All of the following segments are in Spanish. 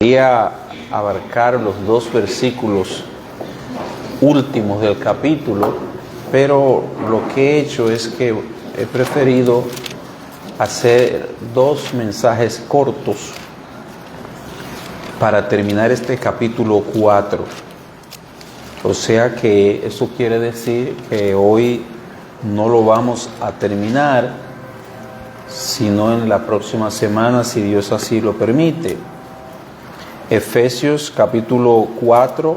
Quería abarcar los dos versículos últimos del capítulo, pero lo que he hecho es que he preferido hacer dos mensajes cortos para terminar este capítulo 4. O sea que eso quiere decir que hoy no lo vamos a terminar, sino en la próxima semana, si Dios así lo permite. Efesios capítulo 4,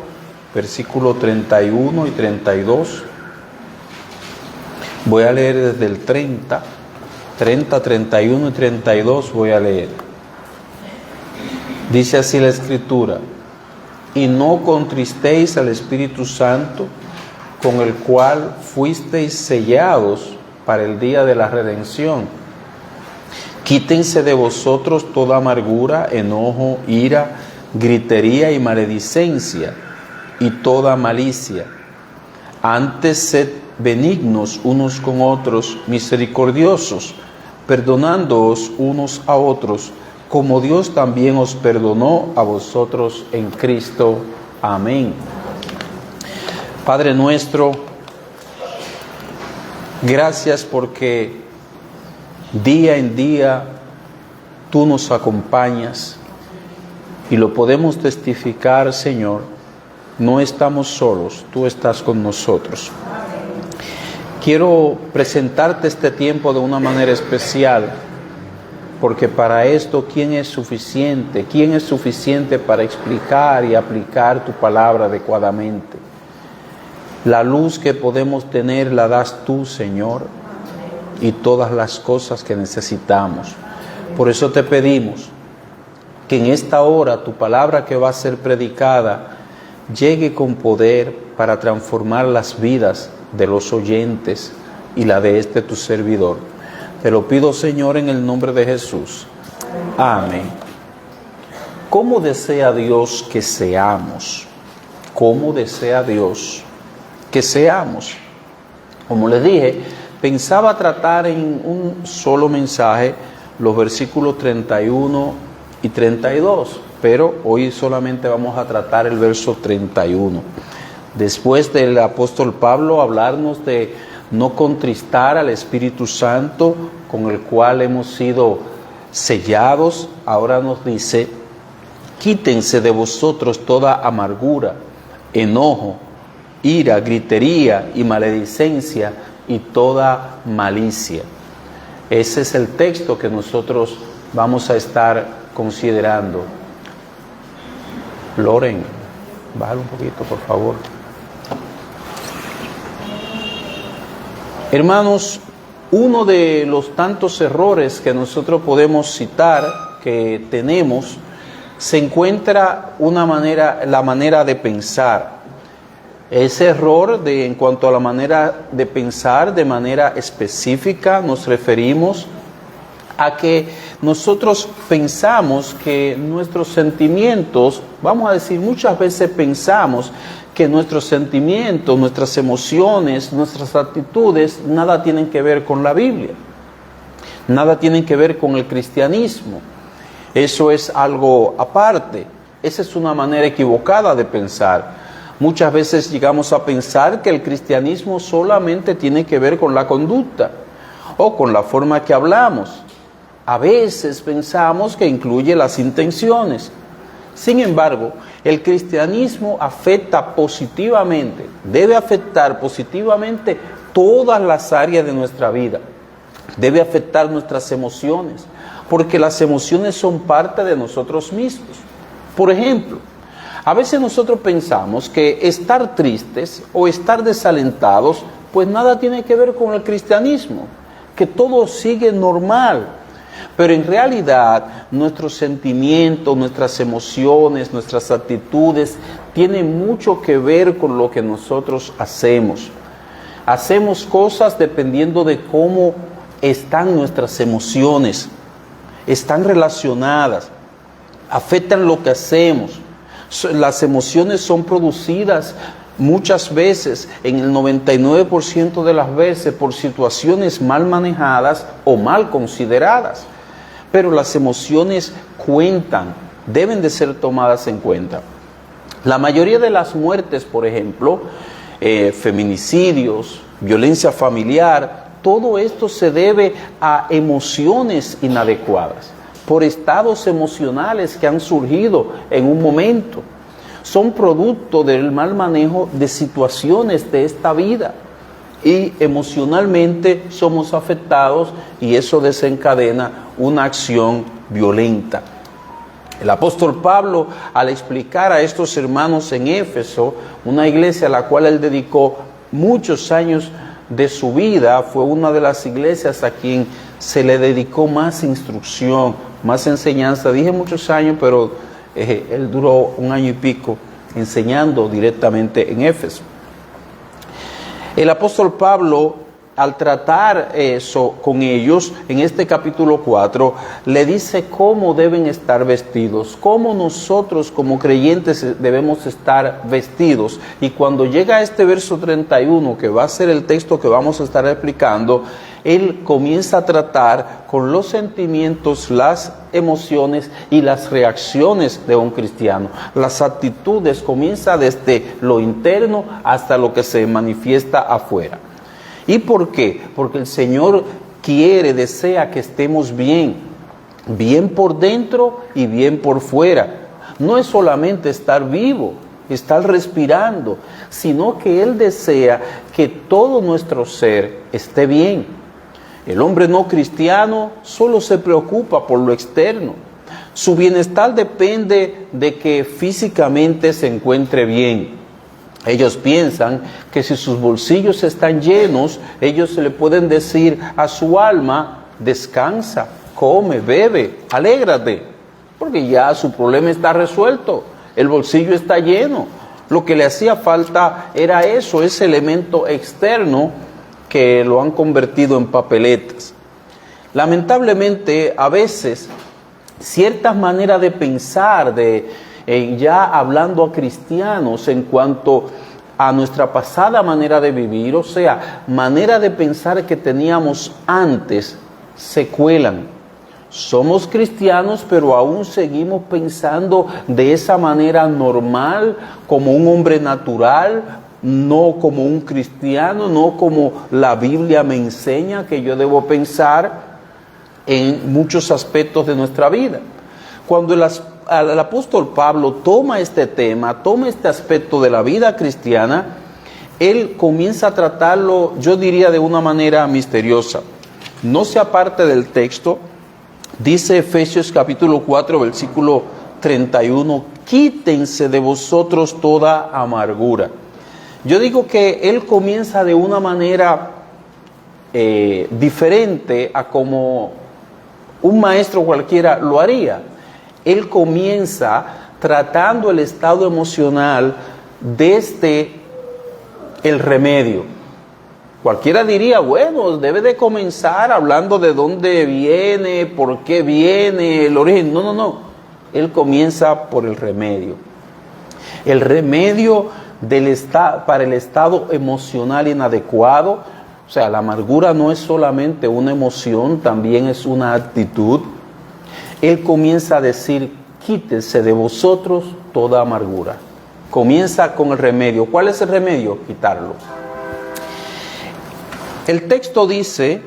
versículo 31 y 32. Voy a leer desde el 30, 31 y 32 voy a leer. Dice así la Escritura: y no contristéis al Espíritu Santo, con el cual fuisteis sellados para el día de la redención. Quítense de vosotros toda amargura, enojo, ira, gritería y maledicencia, y toda malicia. Antes sed benignos unos con otros, misericordiosos, perdonándoos unos a otros, como Dios también os perdonó a vosotros en Cristo. Amén. Padre nuestro, gracias porque día en día tú nos acompañas y lo podemos testificar, Señor. No estamos solos, tú estás con nosotros. Quiero presentarte este tiempo de una manera especial, porque para esto, ¿quién es suficiente? ¿Quién es suficiente para explicar y aplicar tu palabra adecuadamente? La luz que podemos tener la das tú, Señor, y todas las cosas que necesitamos. Por eso te pedimos que en esta hora tu palabra que va a ser predicada llegue con poder para transformar las vidas de los oyentes y la de este tu servidor. Te lo pido, Señor, en el nombre de Jesús. Amén. ¿Cómo desea Dios que seamos? ¿Cómo desea Dios que seamos? Como les dije, pensaba tratar en un solo mensaje los versículos 31 y 32, pero hoy solamente vamos a tratar el verso 31. Después del apóstol Pablo hablarnos de no contristar al Espíritu Santo, con el cual hemos sido sellados, ahora nos dice: quítense de vosotros toda amargura, enojo, ira, gritería y maledicencia y toda malicia. Ese es el texto que nosotros vamos a estar considerando. Loren, bájale un poquito, por favor. Hermanos, uno de los tantos errores que nosotros podemos citar, que tenemos, se encuentra la manera de pensar. Ese error en cuanto a la manera de pensar, de manera específica, nos referimos a que nosotros pensamos que nuestros sentimientos, vamos a decir, muchas veces pensamos que nuestros sentimientos, nuestras emociones, nuestras actitudes, nada tienen que ver con la Biblia, nada tienen que ver con el cristianismo. Eso es algo aparte. Esa es una manera equivocada de pensar. Muchas veces llegamos a pensar que el cristianismo solamente tiene que ver con la conducta o con la forma que hablamos. A veces pensamos que incluye las intenciones. Sin embargo, el cristianismo afecta positivamente, debe afectar positivamente todas las áreas de nuestra vida. Debe afectar nuestras emociones, porque las emociones son parte de nosotros mismos. Por ejemplo, a veces nosotros pensamos que estar tristes o estar desalentados, pues nada tiene que ver con el cristianismo, que todo sigue normal. Pero en realidad nuestros sentimientos, nuestras emociones, nuestras actitudes tienen mucho que ver con lo que nosotros hacemos. Hacemos cosas dependiendo de cómo están nuestras emociones. Están relacionadas, afectan lo que hacemos. Las emociones son producidas muchas veces, en el 99% de las veces, por situaciones mal manejadas o mal consideradas. Pero las emociones cuentan, deben de ser tomadas en cuenta. La mayoría de las muertes, por ejemplo, feminicidios, violencia familiar, todo esto se debe a emociones inadecuadas, por estados emocionales que han surgido en un momento. Son producto del mal manejo de situaciones de esta vida y emocionalmente somos afectados y eso desencadena una acción violenta. El apóstol Pablo, al explicar a estos hermanos en Éfeso, una iglesia a la cual él dedicó muchos años de su vida, fue una de las iglesias a quien se le dedicó más instrucción, más enseñanza. Dije muchos años, pero él duró 1 año y pico enseñando directamente en Éfeso. El apóstol Pablo, al tratar eso con ellos, en este capítulo 4, le dice cómo deben estar vestidos, cómo nosotros como creyentes debemos estar vestidos. Y cuando llega a este verso 31, que va a ser el texto que vamos a estar explicando, él comienza a tratar con los sentimientos, las emociones y las reacciones de un cristiano. Las actitudes comienza desde lo interno hasta lo que se manifiesta afuera. ¿Y por qué? Porque el Señor quiere, desea que estemos bien, bien por dentro y bien por fuera. No es solamente estar vivo, estar respirando, sino que Él desea que todo nuestro ser esté bien. El hombre no cristiano solo se preocupa por lo externo. Su bienestar depende de que físicamente se encuentre bien. Ellos piensan que si sus bolsillos están llenos, ellos le pueden decir a su alma, descansa, come, bebe, alégrate, porque ya su problema está resuelto, el bolsillo está lleno. Lo que le hacía falta era eso, ese elemento externo que lo han convertido en papeletas. Lamentablemente, a veces, ciertas maneras de pensar, ya hablando a cristianos en cuanto a nuestra pasada manera de vivir, o sea, manera de pensar que teníamos antes, se cuelan. Somos cristianos, pero aún seguimos pensando de esa manera normal, como un hombre natural, no como un cristiano, no como la Biblia me enseña que yo debo pensar en muchos aspectos de nuestra vida. Cuando el apóstol Pablo toma este tema, toma este aspecto de la vida cristiana, él comienza a tratarlo, yo diría, de una manera misteriosa. No se aparte del texto, dice Efesios capítulo 4, versículo 31, quítense de vosotros toda amargura. Yo digo que él comienza de una manera diferente a como un maestro cualquiera lo haría. Él comienza tratando el estado emocional desde el remedio. Cualquiera diría, bueno, debe de comenzar hablando de dónde viene, por qué viene, el origen. No. Él comienza por el remedio. El remedio para el estado emocional inadecuado. O sea, la amargura no es solamente una emoción, también es una actitud. Él comienza a decir, quítese de vosotros toda amargura. Comienza con el remedio. ¿Cuál es el remedio? Quitarlo. El texto dice,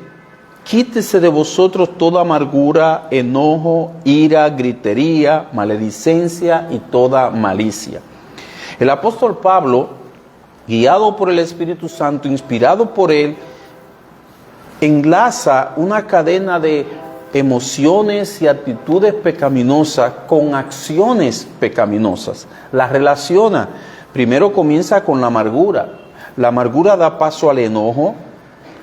quítese de vosotros toda amargura, enojo, ira, gritería, maledicencia y toda malicia. El apóstol Pablo, guiado por el Espíritu Santo, inspirado por él, enlaza una cadena de emociones y actitudes pecaminosas con acciones pecaminosas. Las relaciona. Primero comienza con la amargura. La amargura da paso al enojo.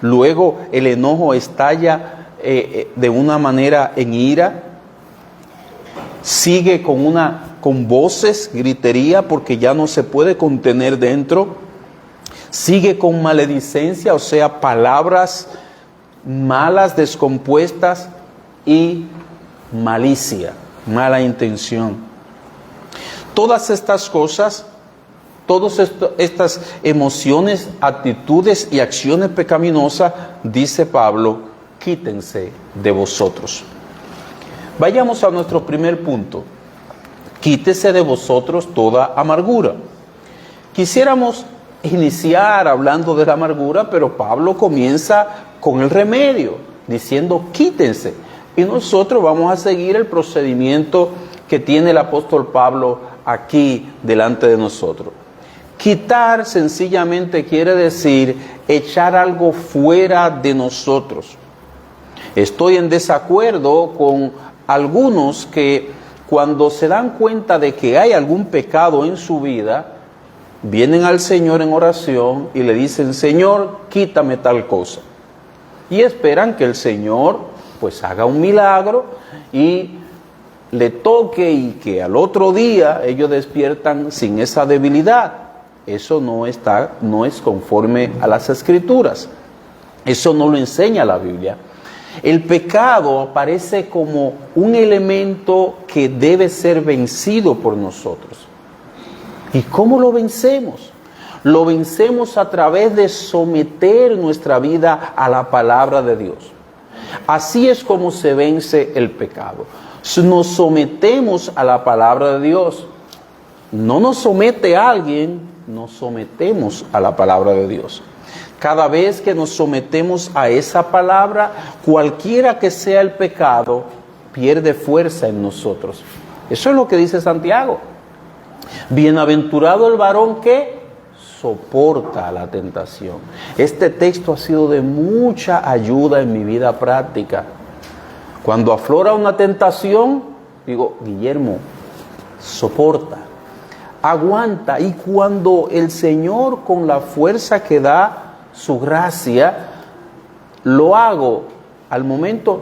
Luego el enojo estalla de una manera en ira. Sigue con voces, gritería, porque ya no se puede contener dentro. Sigue con maledicencia, o sea, palabras malas, descompuestas, y malicia, mala intención. Todas estas cosas, todas estas emociones, actitudes y acciones pecaminosas, dice Pablo, quítense de vosotros. Vayamos a nuestro primer punto. quítese de vosotros toda amargura. Quisiéramos iniciar hablando de la amargura, pero Pablo comienza con el remedio, diciendo quítense. Y nosotros vamos a seguir el procedimiento que tiene el apóstol Pablo aquí delante de nosotros. Quitar sencillamente quiere decir echar algo fuera de nosotros. Estoy en desacuerdo con algunos que cuando se dan cuenta de que hay algún pecado en su vida, vienen al Señor en oración y le dicen, Señor, quítame tal cosa. Y esperan que el Señor pues haga un milagro y le toque y que al otro día ellos despiertan sin esa debilidad. Eso no es conforme a las Escrituras. Eso no lo enseña la Biblia. El pecado aparece como un elemento que debe ser vencido por nosotros. ¿Y cómo lo vencemos? Lo vencemos a través de someter nuestra vida a la palabra de Dios. Así es como se vence el pecado. Nos sometemos a la palabra de Dios. No nos somete a alguien, nos sometemos a la palabra de Dios. Cada vez que nos sometemos a esa palabra, cualquiera que sea el pecado, pierde fuerza en nosotros. Eso es lo que dice Santiago. Bienaventurado el varón que soporta la tentación. Este texto ha sido de mucha ayuda en mi vida práctica. Cuando aflora una tentación, digo, Guillermo, soporta, aguanta. Y cuando el Señor, con la fuerza que da su gracia, lo hago, al momento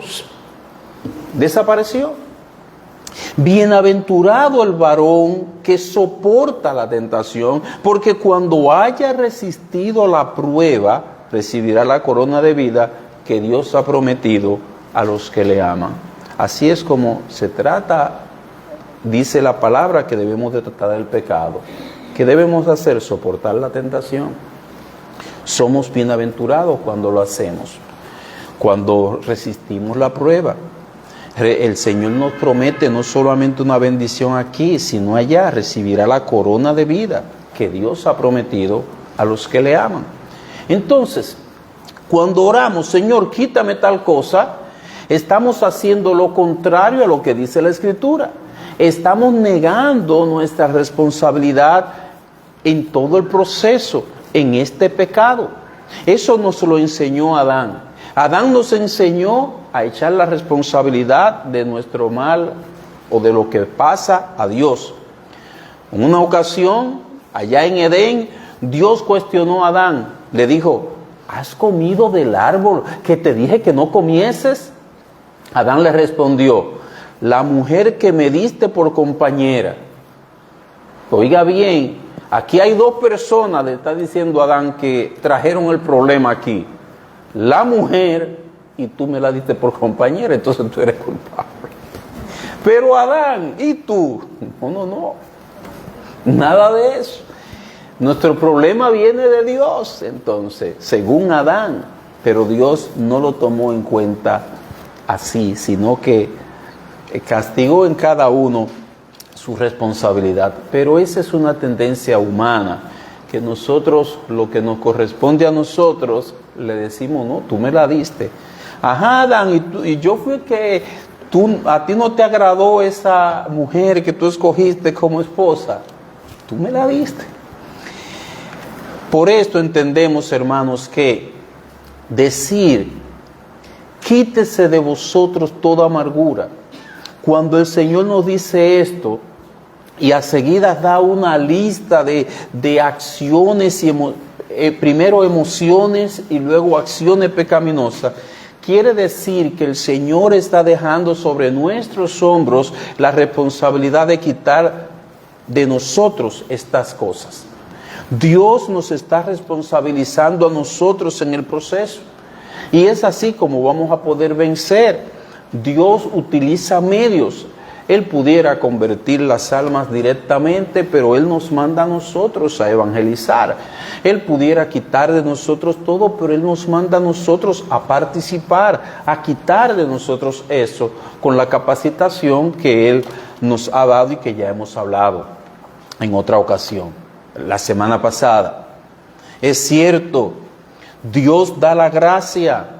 desapareció. Bienaventurado el varón que soporta la tentación, porque cuando haya resistido la prueba, recibirá la corona de vida que Dios ha prometido a los que le aman. Así es como se trata, dice la palabra, que debemos de tratar el pecado. ¿Qué debemos hacer? Soportar la tentación. Somos bienaventurados cuando lo hacemos, cuando resistimos la prueba. El Señor nos promete no solamente una bendición aquí, sino allá. Recibirá la corona de vida que Dios ha prometido a los que le aman. Entonces, cuando oramos, Señor, quítame tal cosa, estamos haciendo lo contrario a lo que dice la Escritura. Estamos negando nuestra responsabilidad en todo el proceso, en este pecado. Eso nos lo enseñó Adán. Adán nos enseñó a echar la responsabilidad de nuestro mal o de lo que pasa a Dios. En una ocasión, allá en Edén, Dios cuestionó a Adán. Le dijo, ¿has comido del árbol que te dije que no comieses? Adán le respondió, la mujer que me diste por compañera. Oiga bien, aquí hay dos personas, le está diciendo Adán, que trajeron el problema aquí. La mujer, y tú me la diste por compañera, entonces tú eres culpable. Pero Adán, ¿y tú? No, nada de eso. Nuestro problema viene de Dios, entonces, según Adán, pero Dios no lo tomó en cuenta así, sino que castigó en cada uno su responsabilidad. Pero esa es una tendencia humana, que nosotros, lo que nos corresponde a nosotros, le decimos, no, tú me la diste. Ajá, Adán, y yo fui que a ti no te agradó esa mujer que tú escogiste como esposa. Tú me la diste. Por esto entendemos, hermanos, que decir, quítese de vosotros toda amargura. Cuando el Señor nos dice esto, y a seguida da una lista de acciones, primero emociones y luego acciones pecaminosas, quiere decir que el Señor está dejando sobre nuestros hombros la responsabilidad de quitar de nosotros estas cosas. Dios nos está responsabilizando a nosotros en el proceso. Y es así como vamos a poder vencer. Dios utiliza medios. Él pudiera convertir las almas directamente, pero Él nos manda a nosotros a evangelizar. Él pudiera quitar de nosotros todo, pero Él nos manda a nosotros a participar, a quitar de nosotros eso, con la capacitación que Él nos ha dado y que ya hemos hablado en otra ocasión, la semana pasada. Es cierto, Dios da la gracia.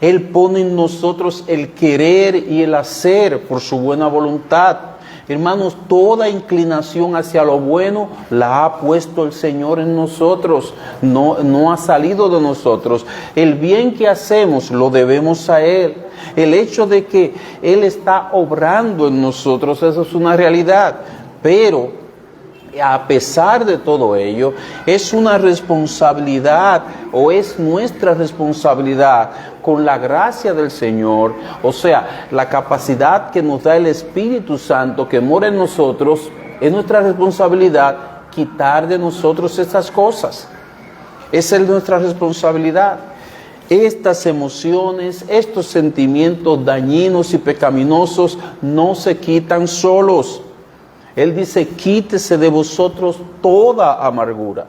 Él pone en nosotros el querer y el hacer por su buena voluntad. Hermanos, toda inclinación hacia lo bueno la ha puesto el Señor en nosotros. No ha salido de nosotros. El bien que hacemos lo debemos a Él. El hecho de que Él está obrando en nosotros, eso es una realidad. Pero a pesar de todo ello, es una responsabilidad, o es nuestra responsabilidad, con la gracia del Señor, o sea, la capacidad que nos da el Espíritu Santo que mora en nosotros, es nuestra responsabilidad quitar de nosotros esas cosas. Esa es nuestra responsabilidad. Estas emociones, estos sentimientos dañinos y pecaminosos no se quitan solos. Él dice, quítese de vosotros toda amargura.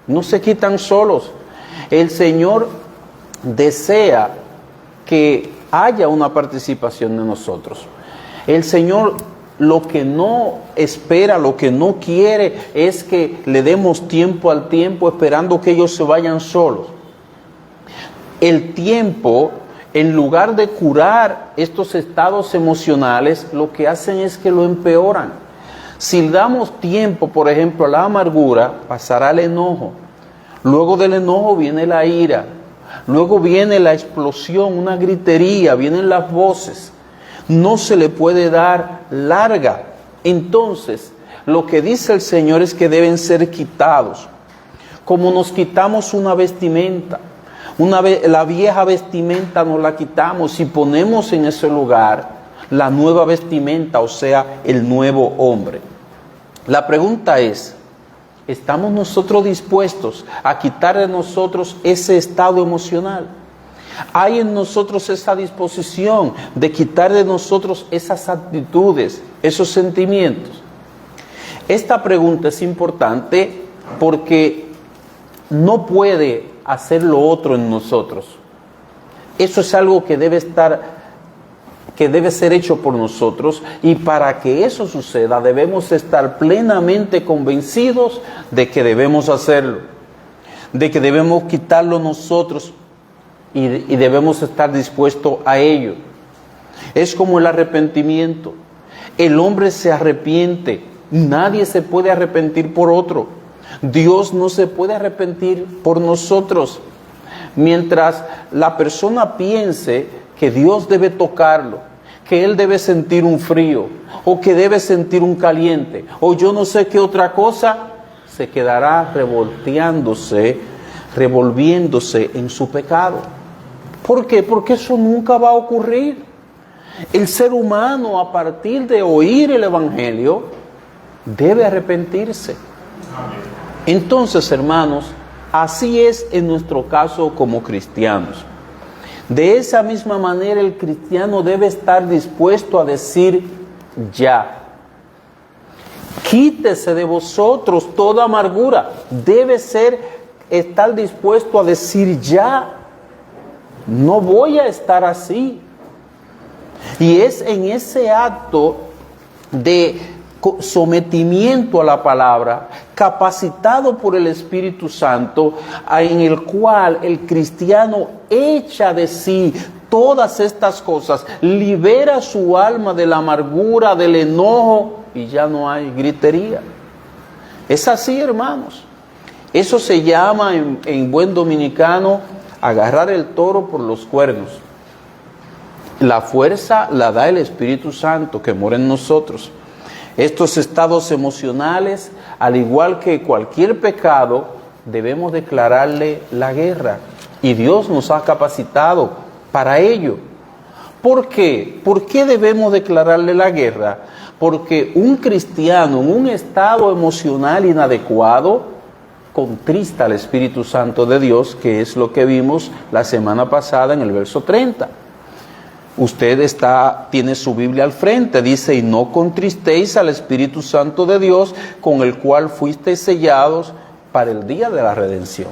No se quitan solos. El Señor desea que haya una participación de nosotros. El Señor lo que no espera, lo que no quiere es que le demos tiempo al tiempo esperando que ellos se vayan solos. El tiempo, en lugar de curar estos estados emocionales, lo que hacen es que lo empeoran. Si damos tiempo, por ejemplo, a la amargura, pasará el enojo. Luego del enojo viene la ira. Luego viene la explosión, una gritería, vienen las voces. No se le puede dar larga. Entonces, lo que dice el Señor es que deben ser quitados. Como nos quitamos una vestimenta. La vieja vestimenta nos la quitamos y ponemos en ese lugar la nueva vestimenta, o sea, el nuevo hombre. La pregunta es, ¿estamos nosotros dispuestos a quitar de nosotros ese estado emocional? ¿Hay en nosotros esa disposición de quitar de nosotros esas actitudes, esos sentimientos? Esta pregunta es importante porque no puede hacer lo otro en nosotros. Eso es algo que debe ser hecho por nosotros, y para que eso suceda debemos estar plenamente convencidos de que debemos hacerlo, de que debemos quitarlo nosotros y debemos estar dispuestos a ello. Es como el arrepentimiento. El hombre se arrepiente, nadie se puede arrepentir por otro. Dios no se puede arrepentir por nosotros. Mientras la persona piense que Dios debe tocarlo, que Él debe sentir un frío, o que debe sentir un caliente, o yo no sé qué otra cosa, se quedará revolviéndose en su pecado. ¿Por qué? Porque eso nunca va a ocurrir. El ser humano, a partir de oír el Evangelio, debe arrepentirse. Entonces, hermanos, así es en nuestro caso como cristianos. De esa misma manera el cristiano debe estar dispuesto a decir ya. Quítese de vosotros toda amargura. Debe estar dispuesto a decir ya. No voy a estar así. Y es en ese acto de sometimiento a la palabra, capacitado por el Espíritu Santo, en el cual el cristiano echa de sí todas estas cosas, libera su alma de la amargura, del enojo, y ya no hay gritería. Es así, hermanos. Eso se llama en buen dominicano agarrar el toro por los cuernos. La fuerza la da el Espíritu Santo que mora en nosotros. Estos estados emocionales, al igual que cualquier pecado, debemos declararle la guerra. Y Dios nos ha capacitado para ello. ¿Por qué? ¿Por qué debemos declararle la guerra? Porque un cristiano en un estado emocional inadecuado contrista al Espíritu Santo de Dios, que es lo que vimos la semana pasada en el verso 30. Usted tiene su Biblia al frente, dice, y no contristéis al Espíritu Santo de Dios, con el cual fuisteis sellados para el día de la redención.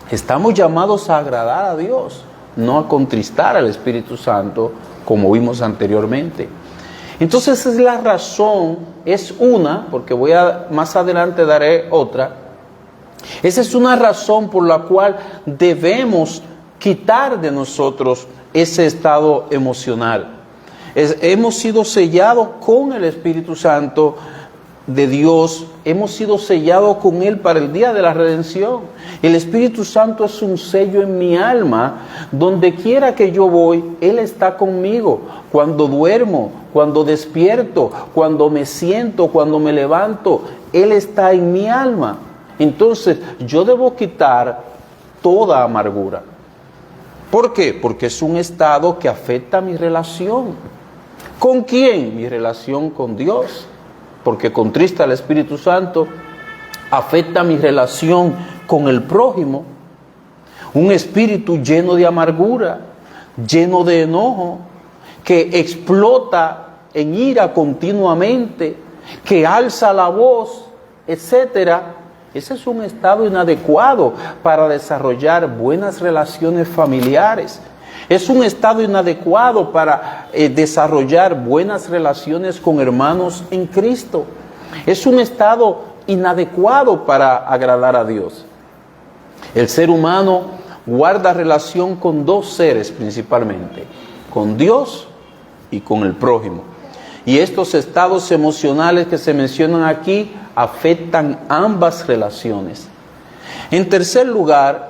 Estamos llamados a agradar a Dios, no a contristar al Espíritu Santo, como vimos anteriormente. Entonces esa es la razón, es una, porque más adelante daré otra. Esa es una razón por la cual debemos quitar de nosotros ese estado emocional. Hemos sido sellados con el Espíritu Santo de Dios, hemos sido sellados con Él para el día de la redención. El Espíritu Santo es un sello en mi alma, donde quiera que yo voy, Él está conmigo. Cuando duermo, cuando despierto, cuando me siento, cuando me levanto, Él está en mi alma. Entonces yo debo quitar toda amargura. ¿Por qué? Porque es un estado que afecta mi relación. ¿Con quién? Mi relación con Dios. Porque contrista al Espíritu Santo, afecta mi relación con el prójimo. Un espíritu lleno de amargura, lleno de enojo, que explota en ira continuamente, que alza la voz, etcétera. Ese es un estado inadecuado para desarrollar buenas relaciones familiares. Es un estado inadecuado para desarrollar buenas relaciones con hermanos en Cristo. Es un estado inadecuado para agradar a Dios. El ser humano guarda relación con dos seres principalmente, con Dios y con el prójimo. Y estos estados emocionales que se mencionan aquí afectan ambas relaciones. En tercer lugar,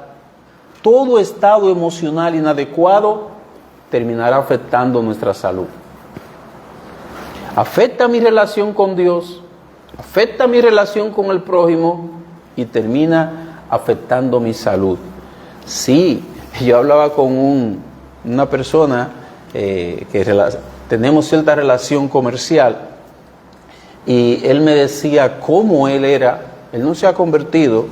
todo estado emocional inadecuado terminará afectando nuestra salud. Afecta mi relación con Dios, afecta mi relación con el prójimo y termina afectando mi salud. Sí, yo hablaba con una persona tenemos cierta relación comercial, y él me decía cómo él no se ha convertido,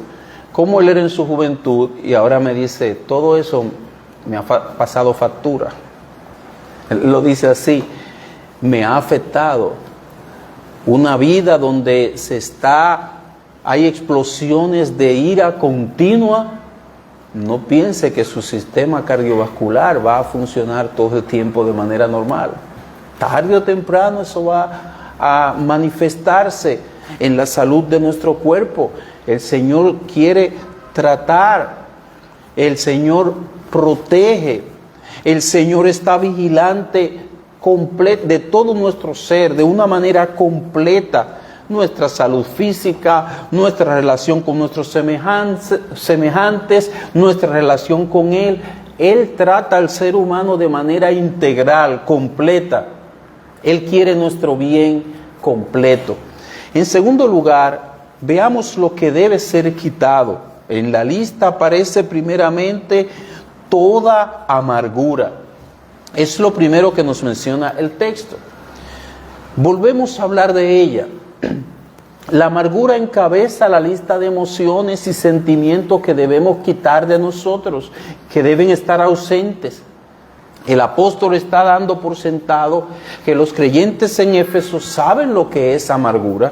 cómo él era en su juventud, y ahora me dice, todo eso me ha pasado factura. Él lo dice así, me ha afectado. Una vida donde hay explosiones de ira continua. No piense que su sistema cardiovascular va a funcionar todo el tiempo de manera normal. Tarde o temprano eso va a manifestarse en la salud de nuestro cuerpo. El Señor quiere tratar, el Señor protege, el Señor está vigilante de todo nuestro ser, de una manera completa. Nuestra salud física, nuestra relación con nuestros semejantes, nuestra relación con Él. Él trata al ser humano de manera integral, completa. Él quiere nuestro bien completo. En segundo lugar, veamos lo que debe ser quitado. En la lista aparece primeramente toda amargura. Es lo primero que nos menciona el texto. Volvemos a hablar de ella. La amargura encabeza la lista de emociones y sentimientos que debemos quitar de nosotros, que deben estar ausentes. El apóstol está dando por sentado que los creyentes en Éfeso saben lo que es amargura,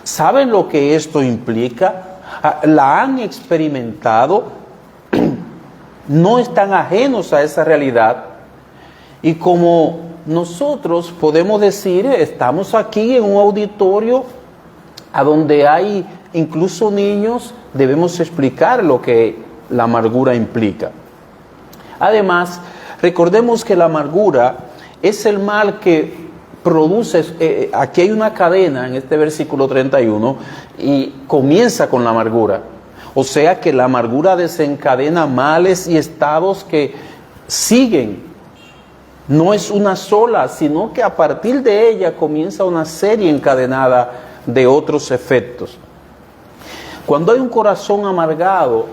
saben lo que esto implica, la han experimentado, no están ajenos a esa realidad. Y como nosotros podemos decir, estamos aquí en un auditorio a donde hay incluso niños, debemos explicar lo que la amargura implica. Además, recordemos que la amargura es el mal que produce, aquí hay una cadena en este versículo 31 y comienza con la amargura. O sea que la amargura desencadena males y estados que siguen. No es una sola, sino que a partir de ella comienza una serie encadenada de otros efectos. Cuando hay un corazón amargado,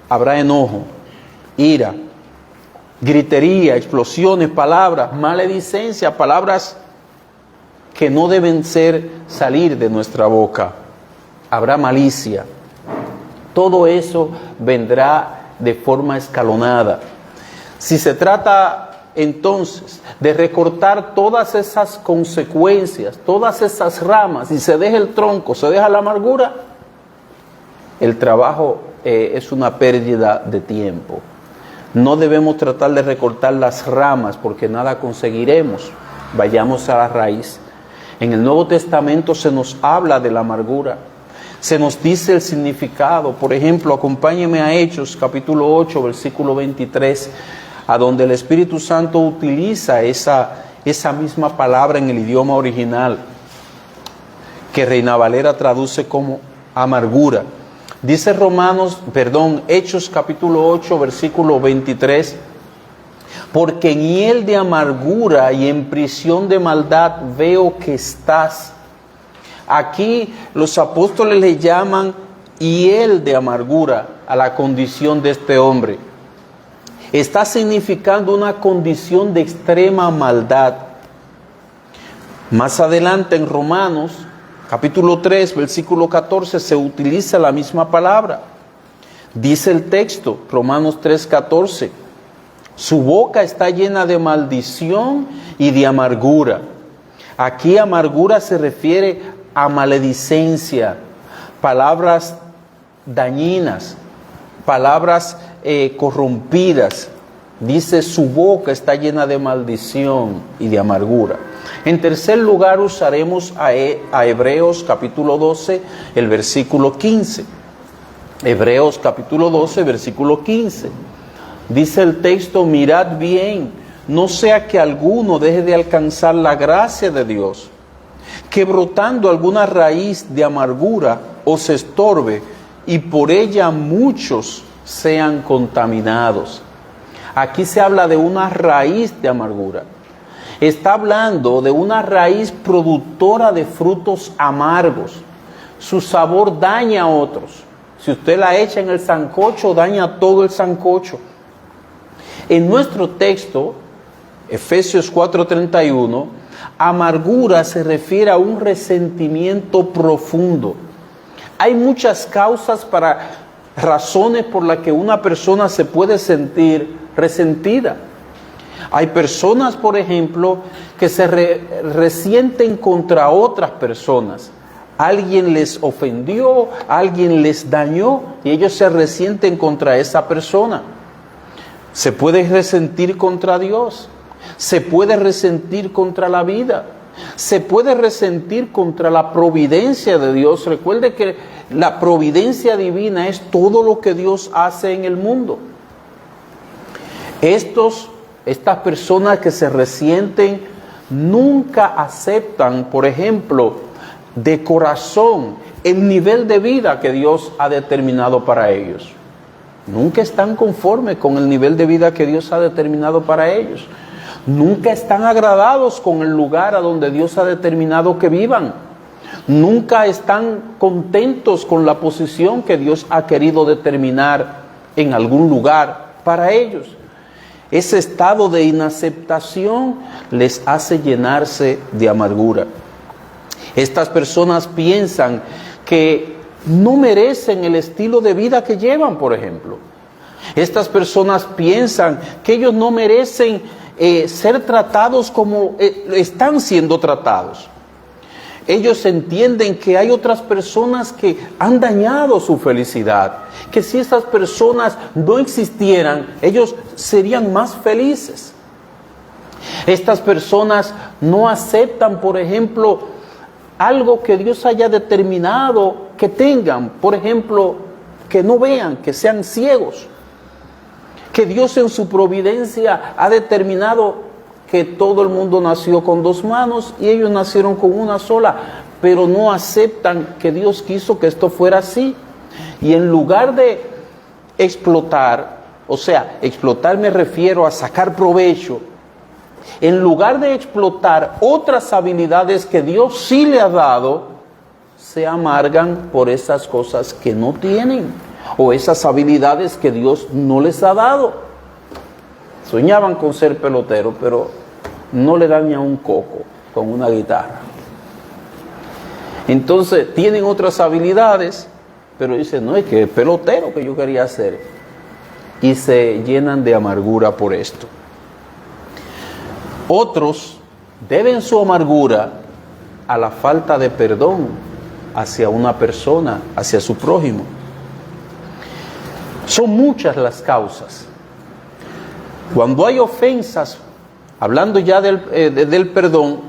habrá enojo, ira, gritería, explosiones, palabras, maledicencia, palabras que no deben salir de nuestra boca. Habrá malicia. Todo eso vendrá de forma escalonada. Si se trata entonces de recortar todas esas consecuencias, todas esas ramas, y se deja el tronco, se deja la amargura, el trabajo es una pérdida de tiempo. No debemos tratar de recortar las ramas porque nada conseguiremos. Vayamos a la raíz. En el Nuevo Testamento se nos habla de la amargura. Se nos dice el significado. Por ejemplo, acompáñeme a Hechos, capítulo 8, versículo 23, a donde el Espíritu Santo utiliza esa misma palabra en el idioma original, que Reina Valera traduce como amargura. Dice Hechos capítulo 8, versículo 23, porque en hiel de amargura y en prisión de maldad veo que estás. Aquí los apóstoles le llaman hiel de amargura a la condición de este hombre. Está significando una condición de extrema maldad. Más adelante en Romanos capítulo 3, versículo 14, se utiliza la misma palabra. Dice el texto, Romanos 3, 14, su boca está llena de maldición y de amargura. Aquí amargura se refiere a maledicencia, palabras dañinas, palabras corrompidas. Dice, su boca está llena de maldición y de amargura. En tercer lugar, usaremos a Hebreos capítulo 12, el versículo 15. Hebreos capítulo 12, versículo 15. Dice el texto, mirad bien, no sea que alguno deje de alcanzar la gracia de Dios, que brotando alguna raíz de amargura os estorbe y por ella muchos sean contaminados. Aquí se habla de una raíz de amargura. Está hablando de una raíz productora de frutos amargos. Su sabor daña a otros. Si usted la echa en el sancocho, daña todo el sancocho. En nuestro texto, Efesios 4:31, amargura se refiere a un resentimiento profundo. Hay muchas causas razones por las que una persona se puede sentir resentida. Hay personas, por ejemplo, que se resienten contra otras personas. Alguien les ofendió, alguien les dañó y ellos se resienten contra esa persona. Se puede resentir contra Dios, se puede resentir contra la vida, se puede resentir contra la providencia de Dios. Recuerde que la providencia divina es todo lo que Dios hace en el mundo. Estas personas que se resienten nunca aceptan, por ejemplo, de corazón el nivel de vida que Dios ha determinado para ellos. Nunca están conformes con el nivel de vida que Dios ha determinado para ellos. Nunca están agradados con el lugar a donde Dios ha determinado que vivan. Nunca están contentos con la posición que Dios ha querido determinar en algún lugar para ellos. Ese estado de inaceptación les hace llenarse de amargura. Estas personas piensan que no merecen el estilo de vida que llevan, por ejemplo. Estas personas piensan que ellos no merecen ser tratados como están siendo tratados. Ellos entienden que hay otras personas que han dañado su felicidad, que si esas personas no existieran, ellos serían más felices. Estas personas no aceptan, por ejemplo, algo que Dios haya determinado que tengan, por ejemplo, que no vean, que sean ciegos. Que Dios en su providencia ha determinado que todo el mundo nació con dos manos y ellos nacieron con una sola, pero no aceptan que Dios quiso que esto fuera así. Y en lugar de explotar, o sea, explotar me refiero a sacar provecho, en lugar de explotar otras habilidades que Dios sí le ha dado, se amargan por esas cosas que no tienen o esas habilidades que Dios no les ha dado. Soñaban con ser pelotero, pero no le dan ni a un coco con una guitarra. Entonces tienen otras habilidades, pero dicen, no, es que pelotero que yo quería ser. Y se llenan de amargura por esto. Otros deben su amargura a la falta de perdón hacia una persona, hacia su prójimo. Son muchas las causas. Cuando hay ofensas, hablando ya del perdón,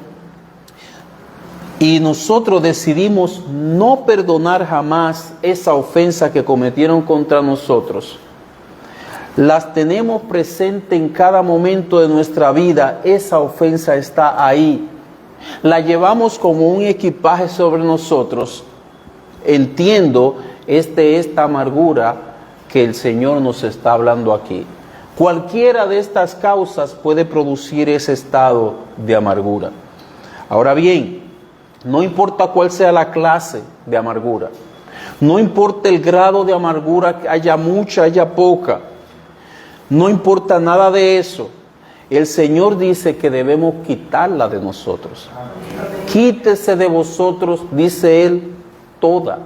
y nosotros decidimos no perdonar jamás esa ofensa que cometieron contra nosotros, las tenemos presente en cada momento de nuestra vida, esa ofensa está ahí, la llevamos como un equipaje sobre nosotros. Entiendo, esta amargura que el Señor nos está hablando aquí. Cualquiera de estas causas puede producir ese estado de amargura. Ahora bien, no importa cuál sea la clase de amargura, no importa el grado de amargura, que haya mucha, haya poca, no importa nada de eso. El Señor dice que debemos quitarla de nosotros. Quítese de vosotros, dice Él, toda.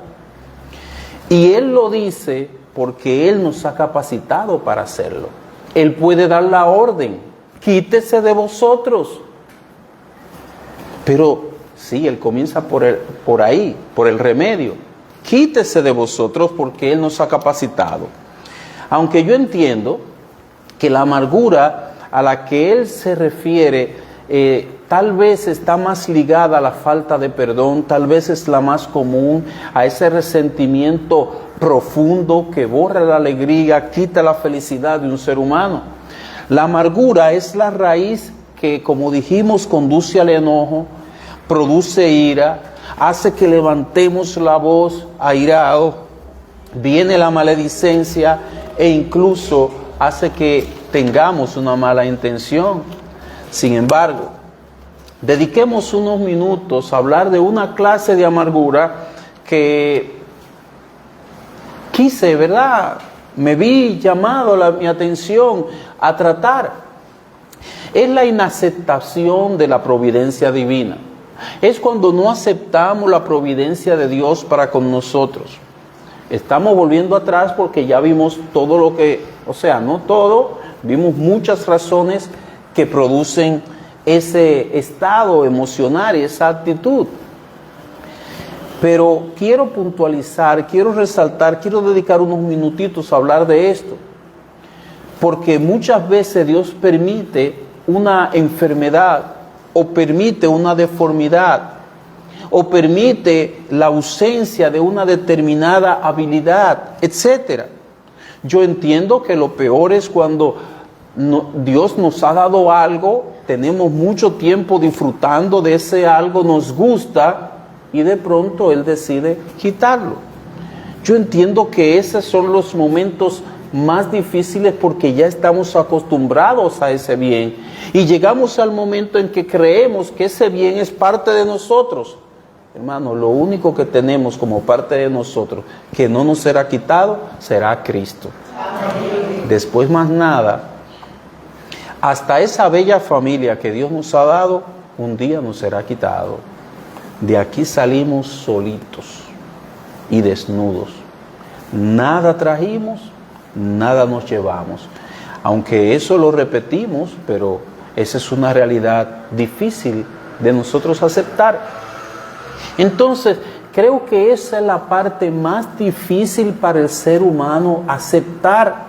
Y Él lo dice porque Él nos ha capacitado para hacerlo. Él puede dar la orden, quítese de vosotros. Pero sí, Él comienza por ahí, por el remedio. Quítese de vosotros porque Él nos ha capacitado. Aunque yo entiendo que la amargura a la que Él se refiere tal vez está más ligada a la falta de perdón, tal vez es la más común, a ese resentimiento profundo que borra la alegría, quita la felicidad de un ser humano. La amargura es la raíz que, como dijimos, conduce al enojo, produce ira, hace que levantemos la voz airado, viene la maledicencia e incluso hace que tengamos una mala intención. Sin embargo, dediquemos unos minutos a hablar de una clase de amargura que quise, ¿verdad? Me vi llamado mi atención a tratar. Es la inaceptación de la providencia divina. Es cuando no aceptamos la providencia de Dios para con nosotros. Estamos volviendo atrás porque ya vimos todo lo que, no todo, vimos muchas razones que producen ese estado emocional y esa actitud. Pero quiero puntualizar, quiero resaltar, quiero dedicar unos minutitos a hablar de esto. Porque muchas veces Dios permite una enfermedad o permite una deformidad o permite la ausencia de una determinada habilidad, etc. Yo entiendo que lo peor es cuando Dios nos ha dado algo, tenemos mucho tiempo disfrutando de ese algo, nos gusta y de pronto Él decide quitarlo. Yo entiendo que esos son los momentos más difíciles porque ya estamos acostumbrados a ese bien y llegamos al momento en que creemos que ese bien es parte de nosotros. Hermano, lo único que tenemos como parte de nosotros que no nos será quitado será Cristo. Amén. Después más nada, hasta esa bella familia que Dios nos ha dado, un día nos será quitado. De aquí salimos solitos y desnudos. Nada trajimos, nada nos llevamos. Aunque eso lo repetimos, pero esa es una realidad difícil de nosotros aceptar. Entonces, creo que esa es la parte más difícil para el ser humano, aceptar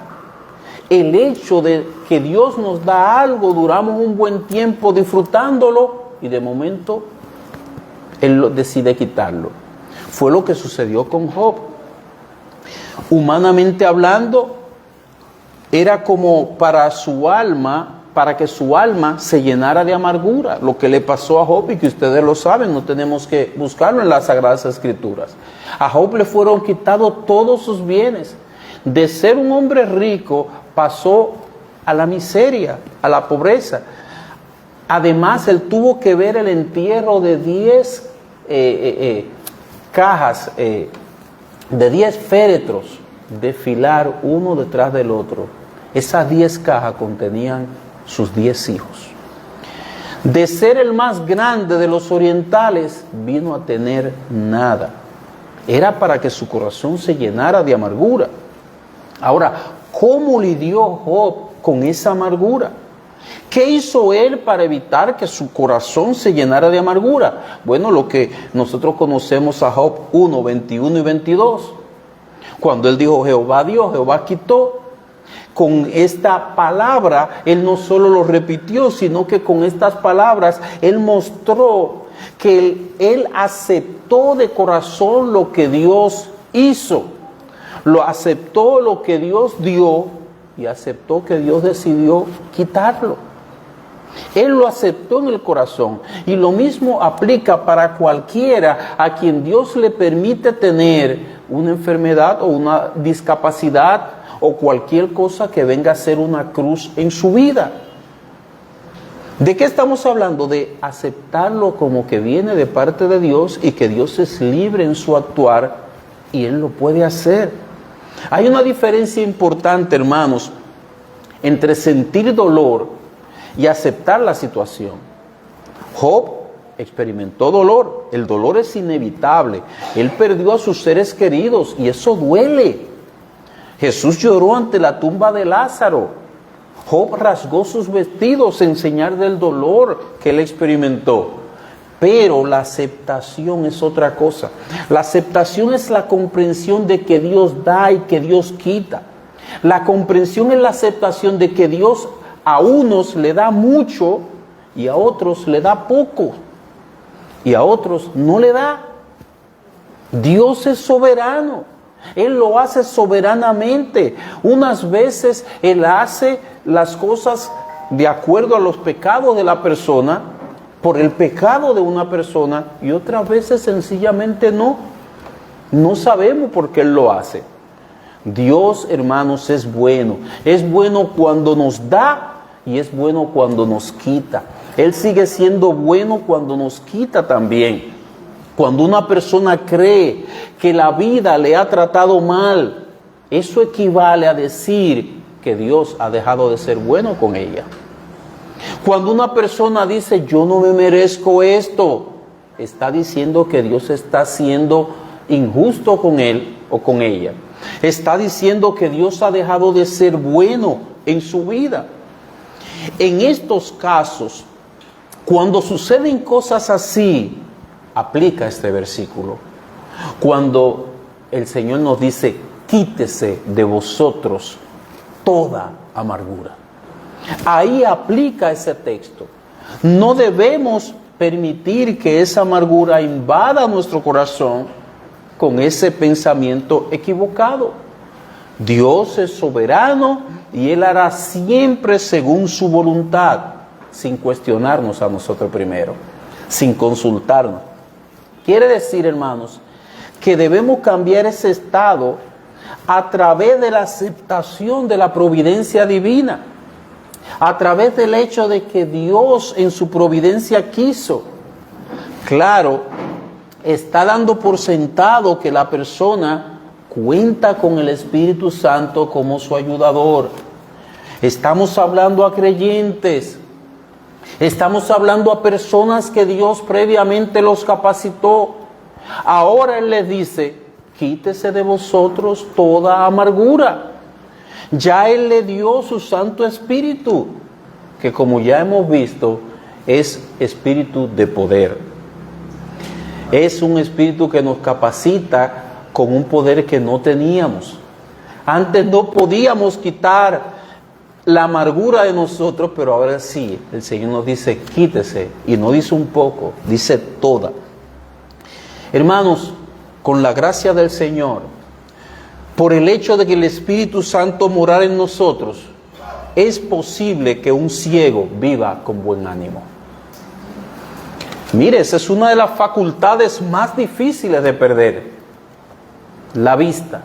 el hecho de que Dios nos da algo, duramos un buen tiempo disfrutándolo y de momento Él decide quitarlo. Fue lo que sucedió con Job. Humanamente hablando, era como para su alma, para que su alma se llenara de amargura, lo que le pasó a Job y que ustedes lo saben, no tenemos que buscarlo en las Sagradas Escrituras. A Job le fueron quitados todos sus bienes. De ser un hombre rico pasó a la miseria, a la pobreza. Además, él tuvo que ver el entierro de 10 cajas, de 10 féretros, desfilar uno detrás del otro. Esas 10 cajas contenían sus 10 hijos. De ser el más grande de los orientales, vino a tener nada. Era para que su corazón se llenara de amargura. Ahora, ¿cómo lidió Job con esa amargura? ¿Qué hizo él para evitar que su corazón se llenara de amargura? Bueno, lo que nosotros conocemos a Job 1, 21 y 22. Cuando él dijo, Jehová dio, Jehová quitó. Con esta palabra, él no solo lo repitió, sino que con estas palabras, él mostró que él aceptó de corazón lo que Dios hizo. Lo aceptó lo que Dios dio y aceptó que Dios decidió quitarlo. Él lo aceptó en el corazón. Y lo mismo aplica para cualquiera a quien Dios le permite tener una enfermedad o una discapacidad o cualquier cosa que venga a ser una cruz en su vida. ¿De qué estamos hablando? De aceptarlo como que viene de parte de Dios y que Dios es libre en su actuar y Él lo puede hacer. Hay una diferencia importante, hermanos, entre sentir dolor y aceptar la situación. Job experimentó dolor. El dolor es inevitable. Él perdió a sus seres queridos y eso duele. Jesús lloró ante la tumba de Lázaro. Job rasgó sus vestidos en señal del dolor que él experimentó. Pero la aceptación es otra cosa. La aceptación es la comprensión de que Dios da y que Dios quita. La comprensión es la aceptación de que Dios a unos le da mucho y a otros le da poco. Y a otros no le da. Dios es soberano. Él lo hace soberanamente. Unas veces Él hace las cosas de acuerdo a los pecados de la persona, por el pecado de una persona, y otras veces sencillamente no. No sabemos por qué Él lo hace. Dios, hermanos, es bueno. Es bueno cuando nos da y es bueno cuando nos quita. Él sigue siendo bueno cuando nos quita también. Cuando una persona cree que la vida le ha tratado mal, eso equivale a decir que Dios ha dejado de ser bueno con ella. Cuando una persona dice, yo no me merezco esto, está diciendo que Dios está siendo injusto con él o con ella. Está diciendo que Dios ha dejado de ser bueno en su vida. En estos casos, cuando suceden cosas así, aplica este versículo. Cuando el Señor nos dice, quítese de vosotros toda amargura. Ahí aplica ese texto. No debemos permitir que esa amargura invada nuestro corazón con ese pensamiento equivocado. Dios es soberano y Él hará siempre según su voluntad, sin cuestionarnos a nosotros primero, sin consultarnos. Quiere decir, hermanos, que debemos cambiar ese estado a través de la aceptación de la providencia divina, a través del hecho de que Dios en su providencia quiso. Claro, está dando por sentado que la persona cuenta con el Espíritu Santo como su ayudador. Estamos hablando a creyentes. Estamos hablando a personas que Dios previamente los capacitó. Ahora Él les dice, quítese de vosotros toda amargura. Ya Él le dio su Santo Espíritu, que como ya hemos visto, es espíritu de poder. Es un espíritu que nos capacita con un poder que no teníamos. Antes no podíamos quitar la amargura de nosotros, pero ahora sí, el Señor nos dice, quítese, y no dice un poco, dice toda. Hermanos, con la gracia del Señor, por el hecho de que el Espíritu Santo morara en nosotros, es posible que un ciego viva con buen ánimo. Mire, esa es una de las facultades más difíciles de perder, la vista.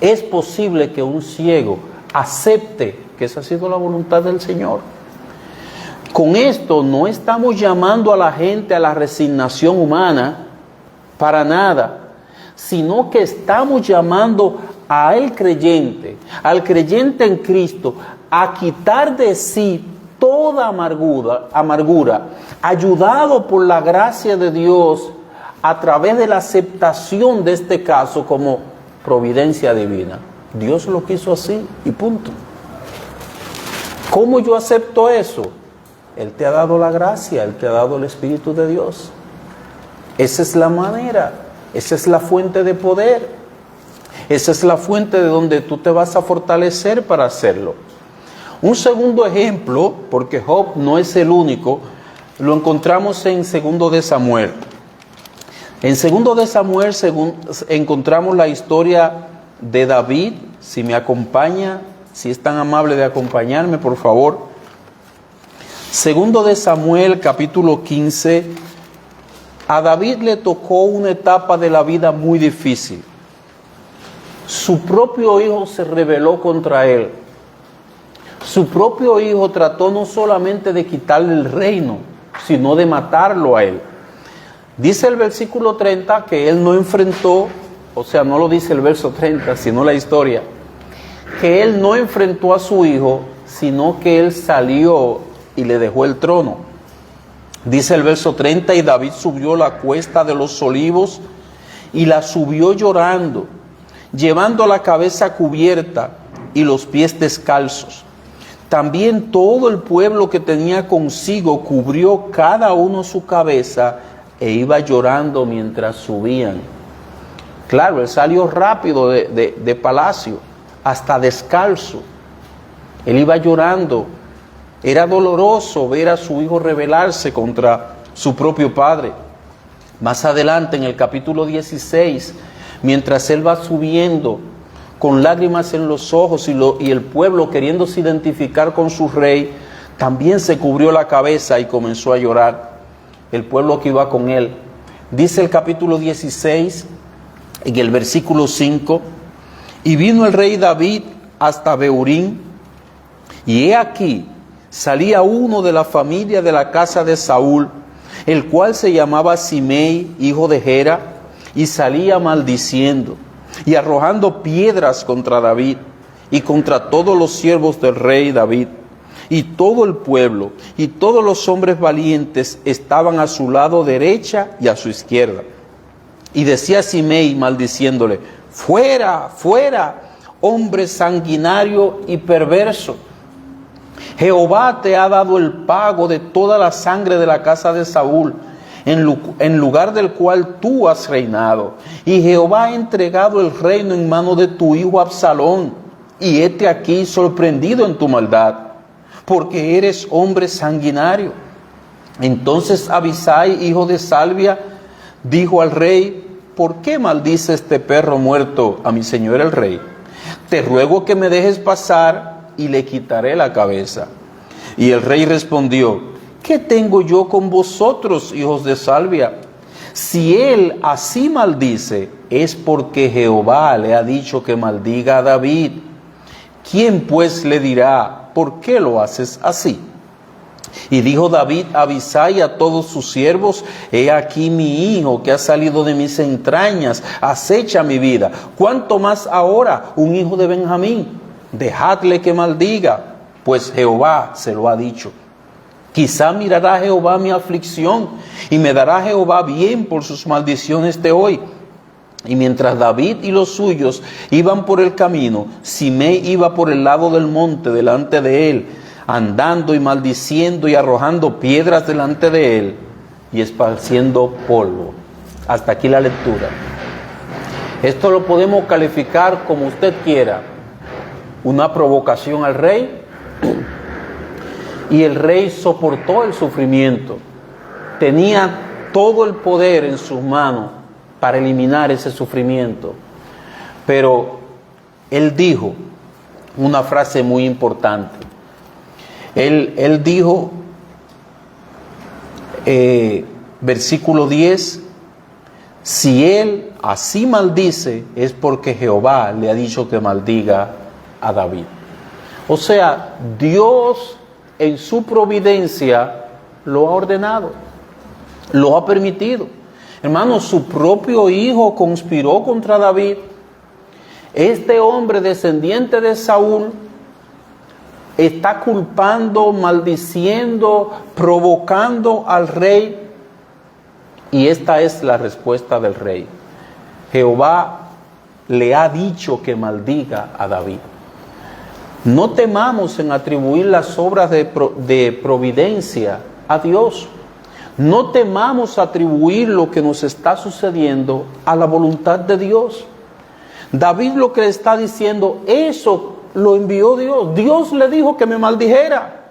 Es posible que un ciego acepte que esa ha sido la voluntad del Señor. Con esto no estamos llamando a la gente a la resignación humana, para nada, sino que estamos llamando al creyente en Cristo, a quitar de sí toda amargura, ayudado por la gracia de Dios, a través de la aceptación de este caso como providencia divina. Dios lo quiso así y punto. ¿Cómo yo acepto eso? Él te ha dado la gracia, Él te ha dado el Espíritu de Dios. Esa es la manera, esa es la fuente de poder, esa es la fuente de donde tú te vas a fortalecer para hacerlo. Un segundo ejemplo, porque Job no es el único, lo encontramos en 2 de Samuel. En 2 de Samuel encontramos la historia de David. Si me acompaña, si es tan amable de acompañarme, por favor. 2 de Samuel, capítulo 15. A David le tocó una etapa de la vida muy difícil. Su propio hijo se rebeló contra él. Su propio hijo trató no solamente de quitarle el reino, sino de matarlo a él. Dice el versículo 30 que él no enfrentó, o sea, no lo dice el verso 30, sino la historia, que él no enfrentó a su hijo, sino que él salió y le dejó el trono. Dice el verso 30, y David subió la cuesta de los olivos y la subió llorando, llevando la cabeza cubierta y los pies descalzos. También todo el pueblo que tenía consigo cubrió cada uno su cabeza e iba llorando mientras subían. Claro, él salió rápido de palacio, hasta descalzo. Él iba llorando. Era doloroso ver a su hijo rebelarse contra su propio padre. Más adelante, en el capítulo 16, mientras él va subiendo, con lágrimas en los ojos y el pueblo queriéndose identificar con su rey, también se cubrió la cabeza y comenzó a llorar. El pueblo que iba con él. Dice el capítulo 16, en el versículo 5, y vino el rey David hasta Behurín, y he aquí, salía uno de la familia de la casa de Saúl, el cual se llamaba Simei, hijo de Gera, y salía maldiciendo y arrojando piedras contra David y contra todos los siervos del rey David. Y todo el pueblo y todos los hombres valientes estaban a su lado derecha y a su izquierda. Y decía Simei maldiciéndole: fuera, fuera, hombre sanguinario y perverso. Jehová te ha dado el pago de toda la sangre de la casa de Saúl, en lugar del cual tú has reinado. Y Jehová ha entregado el reino en mano de tu hijo Absalón. Y hete aquí sorprendido en tu maldad, porque eres hombre sanguinario. Entonces Abisai, hijo de Salvia, dijo al rey: ¿por qué maldice este perro muerto a mi señor el rey? Te ruego que me dejes pasar y le quitaré la cabeza. Y el rey respondió: ¿qué tengo yo con vosotros, hijos de Salvia? Si él así maldice, es porque Jehová le ha dicho que maldiga a David. ¿Quién pues le dirá: ¿por qué lo haces así? Y dijo David a Abisai a todos sus siervos: he aquí mi hijo que ha salido de mis entrañas, acecha mi vida. ¿Cuánto más ahora un hijo de Benjamín? Dejadle que maldiga, pues Jehová se lo ha dicho. Quizá mirará Jehová mi aflicción y me dará Jehová bien por sus maldiciones de hoy. Y mientras David y los suyos iban por el camino, Simei iba por el lado del monte delante de él, andando y maldiciendo y arrojando piedras delante de él y esparciendo polvo. Hasta aquí la lectura. Esto lo podemos calificar como usted quiera: una provocación al rey, y el rey soportó el sufrimiento. Tenía todo el poder en sus manos para eliminar ese sufrimiento. Pero él dijo una frase muy importante. Él dijo, versículo 10, si él así maldice, es porque Jehová le ha dicho que maldiga a David. O sea, Dios en su providencia lo ha ordenado, lo ha permitido. Hermanos, su propio hijo conspiró contra David. Este hombre descendiente de Saúl está culpando, maldiciendo, provocando al rey. Y esta es la respuesta del rey: Jehová le ha dicho que maldiga a David. No temamos en atribuir las obras de providencia a Dios. No temamos atribuir lo que nos está sucediendo a la voluntad de Dios. David lo que le está diciendo, eso lo envió Dios. Dios le dijo que me maldijera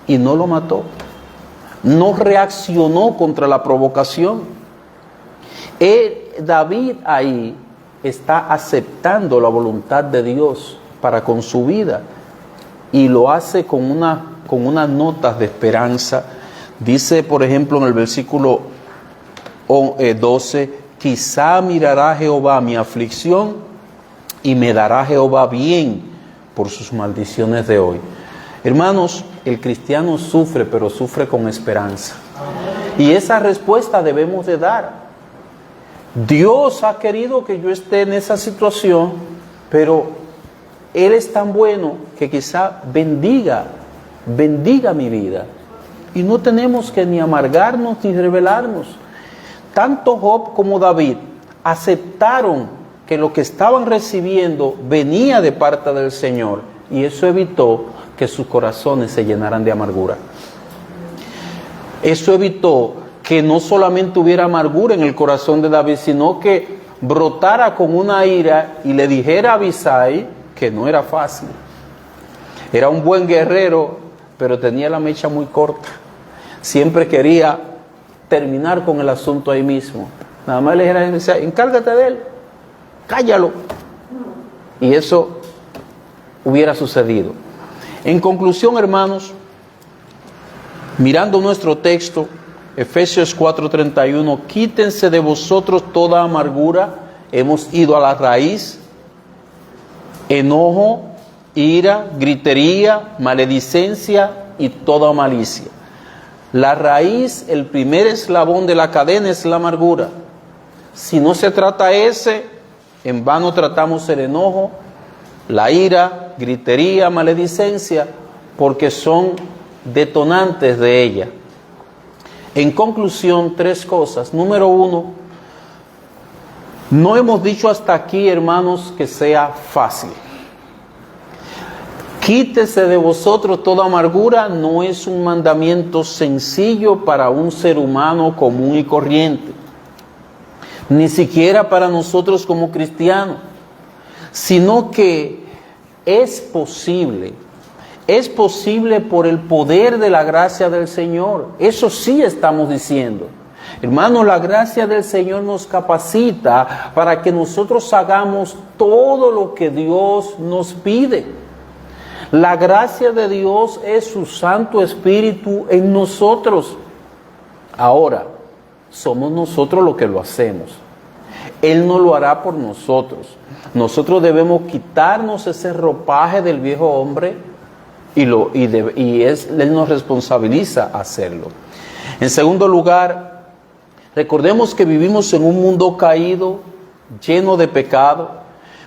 y no lo mató. No reaccionó contra la provocación. David ahí está aceptando la voluntad de Dios para con su vida y lo hace con unas notas de esperanza. Dice, por ejemplo, en el versículo 12, quizá mirará Jehová mi aflicción y me dará Jehová bien por sus maldiciones de hoy. Hermanos, el cristiano sufre, pero sufre con esperanza. Y esa respuesta debemos de dar. Dios ha querido que yo esté en esa situación, pero Él es tan bueno que quizá bendiga mi vida. Y no tenemos que ni amargarnos ni rebelarnos. Tanto Job como David aceptaron que lo que estaban recibiendo venía de parte del Señor, y eso evitó que sus corazones se llenaran de amargura. Eso evitó que no solamente hubiera amargura en el corazón de David, sino que brotara con una ira y le dijera a Abisai que no era fácil. Era un buen guerrero, pero tenía la mecha muy corta. Siempre quería terminar con el asunto ahí mismo. Nada más le dijera a Abisai, encárgate de él, cállalo. Y eso hubiera sucedido. En conclusión, hermanos, mirando nuestro texto, Efesios 4:31, quítense de vosotros toda amargura. Hemos ido a la raíz. Enojo, ira, gritería, maledicencia y toda malicia. La raíz, el primer eslabón de la cadena es la amargura. Si no se trata ese, en vano tratamos el enojo, la ira, gritería, maledicencia, porque son detonantes de ella. En conclusión, 3 cosas. Número 1, no hemos dicho hasta aquí, hermanos, que sea fácil. Quítese de vosotros toda amargura no es un mandamiento sencillo para un ser humano común y corriente, ni siquiera para nosotros como cristianos, sino que es posible por el poder de la gracia del Señor. Eso sí estamos diciendo. Hermanos, la gracia del Señor nos capacita para que nosotros hagamos todo lo que Dios nos pide. La gracia de Dios es su Santo Espíritu en nosotros. Ahora, somos nosotros los que lo hacemos. Él no lo hará por nosotros. Nosotros debemos quitarnos ese ropaje del viejo hombre Él nos responsabiliza a hacerlo. En segundo lugar, recordemos que vivimos en un mundo caído, lleno de pecado.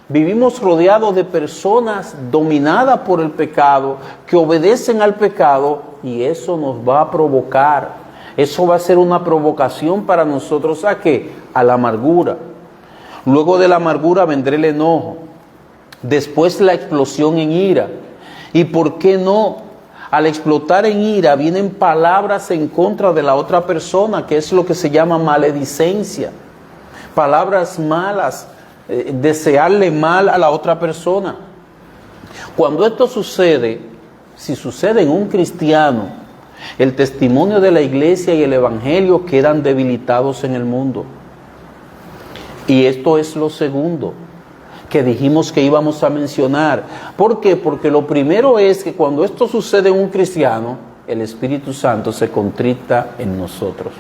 Vivimos rodeados de personas dominadas por el pecado, que obedecen al pecado, y eso nos va a provocar. Eso va a ser una provocación para nosotros, ¿a qué? A la amargura. Luego de la amargura vendrá el enojo. Después la explosión en ira. ¿Y por qué no? Al explotar en ira vienen palabras en contra de la otra persona, que es lo que se llama maledicencia. Palabras malas, desearle mal a la otra persona. Cuando esto sucede, si sucede en un cristiano, el testimonio de la iglesia y el evangelio quedan debilitados en el mundo. Y esto es lo segundo que dijimos que íbamos a mencionar. ¿Por qué? Porque lo primero es que cuando esto sucede en un cristiano, el Espíritu Santo se contrita en nosotros.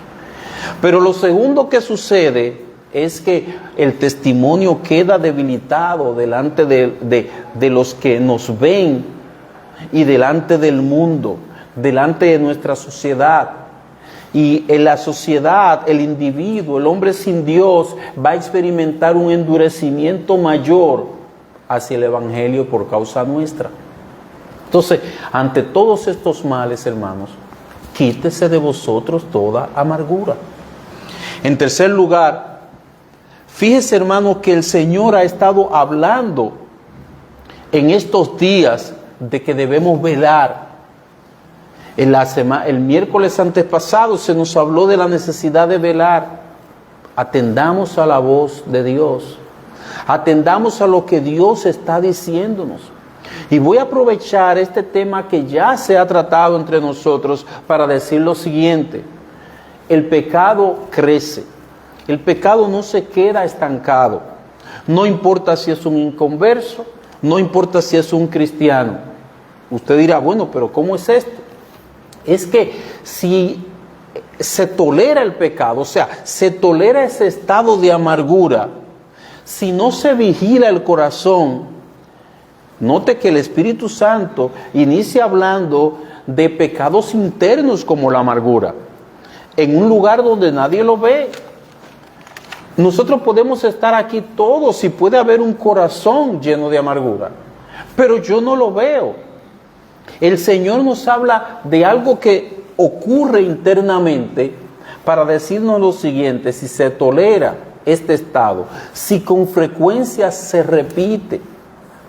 Pero lo segundo que sucede es que el testimonio queda debilitado delante de los que nos ven y delante del mundo, delante de nuestra sociedad. Y en la sociedad, el individuo, el hombre sin Dios, va a experimentar un endurecimiento mayor hacia el evangelio por causa nuestra. Entonces, ante todos estos males, hermanos, quítese de vosotros toda amargura. En tercer lugar, fíjese, hermano, que el Señor ha estado hablando en estos días de que debemos velar. El miércoles antepasado se nos habló de la necesidad de velar. Atendamos a la voz de Dios. Atendamos a lo que Dios está diciéndonos. Y voy a aprovechar este tema que ya se ha tratado entre nosotros para decir lo siguiente. El pecado crece. El pecado no se queda estancado. No importa si es un inconverso, no importa si es un cristiano. Usted dirá, bueno, pero ¿cómo es esto? Es que si se tolera el pecado, o sea, se tolera ese estado de amargura, si no se vigila el corazón, note que el Espíritu Santo inicia hablando de pecados internos como la amargura, en un lugar donde nadie lo ve. Nosotros podemos estar aquí todos y puede haber un corazón lleno de amargura, pero yo no lo veo. El Señor nos habla de algo que ocurre internamente para decirnos lo siguiente: si se tolera este estado, si con frecuencia se repite,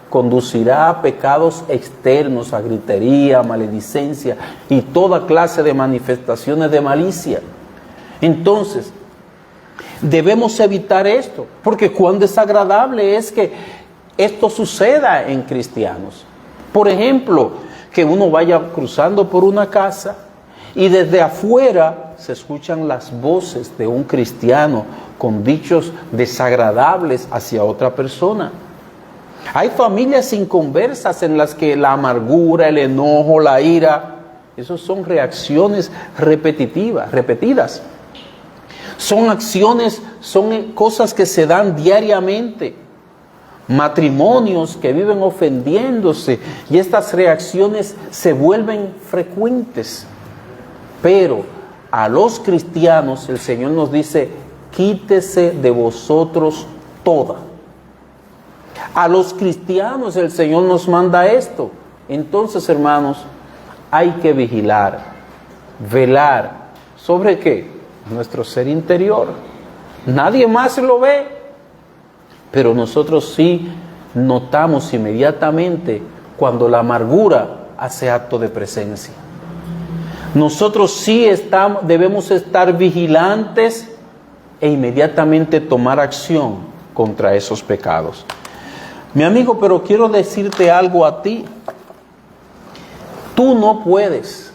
conducirá a pecados externos, a gritería, maledicencia y toda clase de manifestaciones de malicia. Entonces, debemos evitar esto, porque cuán desagradable es que esto suceda en cristianos. Por ejemplo, que uno vaya cruzando por una casa y desde afuera se escuchan las voces de un cristiano con dichos desagradables hacia otra persona. Hay familias inconversas en las que la amargura, el enojo, la ira, esos son reacciones repetidas. Son acciones, son cosas que se dan diariamente. Matrimonios que viven ofendiéndose y estas reacciones se vuelven frecuentes. Pero a los cristianos el Señor nos dice: quítese de vosotros toda. A los cristianos el Señor nos manda esto. Entonces, hermanos, hay que vigilar, velar. ¿Sobre qué? Nuestro ser interior. Nadie más lo ve, pero nosotros sí notamos inmediatamente cuando la amargura hace acto de presencia. Nosotros sí debemos estar vigilantes e inmediatamente tomar acción contra esos pecados. Mi amigo, pero quiero decirte algo a ti. Tú no puedes.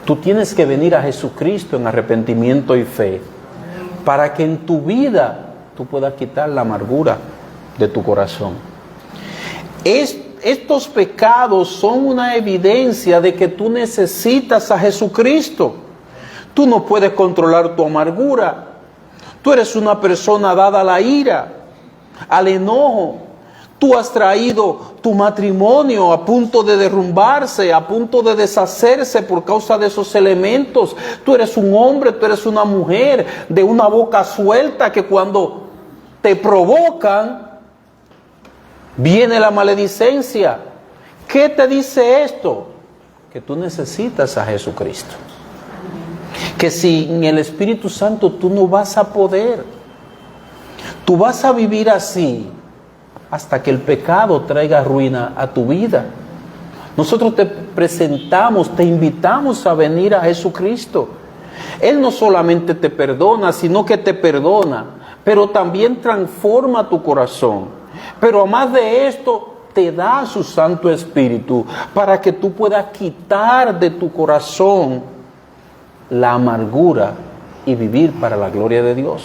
Tú tienes que venir a Jesucristo en arrepentimiento y fe para que en tu vida tú puedas quitar la amargura de tu corazón. Estos pecados son una evidencia de que tú necesitas a Jesucristo. Tú no puedes controlar tu amargura. Tú eres una persona dada a la ira, al enojo. Tú has traído tu matrimonio a punto de derrumbarse, a punto de deshacerse por causa de esos elementos. Tú eres un hombre, tú eres una mujer de una boca suelta que cuando te provocan, viene la maledicencia. ¿Qué te dice esto? Que tú necesitas a Jesucristo. Que sin el Espíritu Santo tú no vas a poder. Tú vas a vivir así hasta que el pecado traiga ruina a tu vida. Nosotros te presentamos, te invitamos a venir a Jesucristo. Él no solamente te perdona, sino que te perdona, pero también transforma tu corazón. Pero además de esto, te da su Santo Espíritu para que tú puedas quitar de tu corazón la amargura y vivir para la gloria de Dios.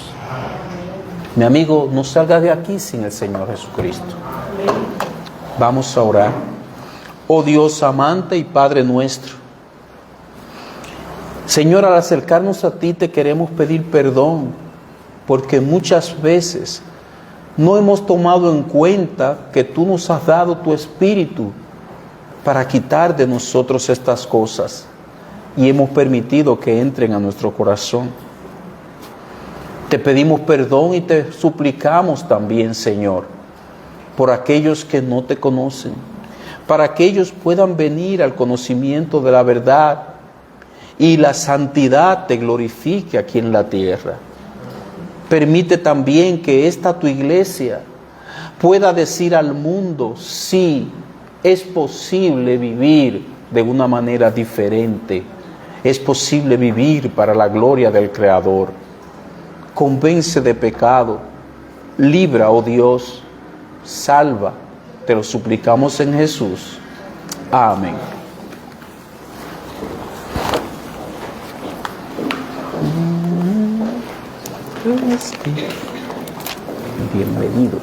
Mi amigo, no salgas de aquí sin el Señor Jesucristo. Vamos a orar. Oh Dios amante y Padre nuestro, Señor, al acercarnos a ti te queremos pedir perdón, porque muchas veces no hemos tomado en cuenta que tú nos has dado tu Espíritu para quitar de nosotros estas cosas y hemos permitido que entren a nuestro corazón. Te pedimos perdón y te suplicamos también, Señor, por aquellos que no te conocen, para que ellos puedan venir al conocimiento de la verdad y la santidad te glorifique aquí en la tierra. Permite también que esta tu iglesia pueda decir al mundo, sí, es posible vivir de una manera diferente, es posible vivir para la gloria del Creador. Convence de pecado, libra, oh Dios, salva, te lo suplicamos en Jesús. Amén. Bienvenido.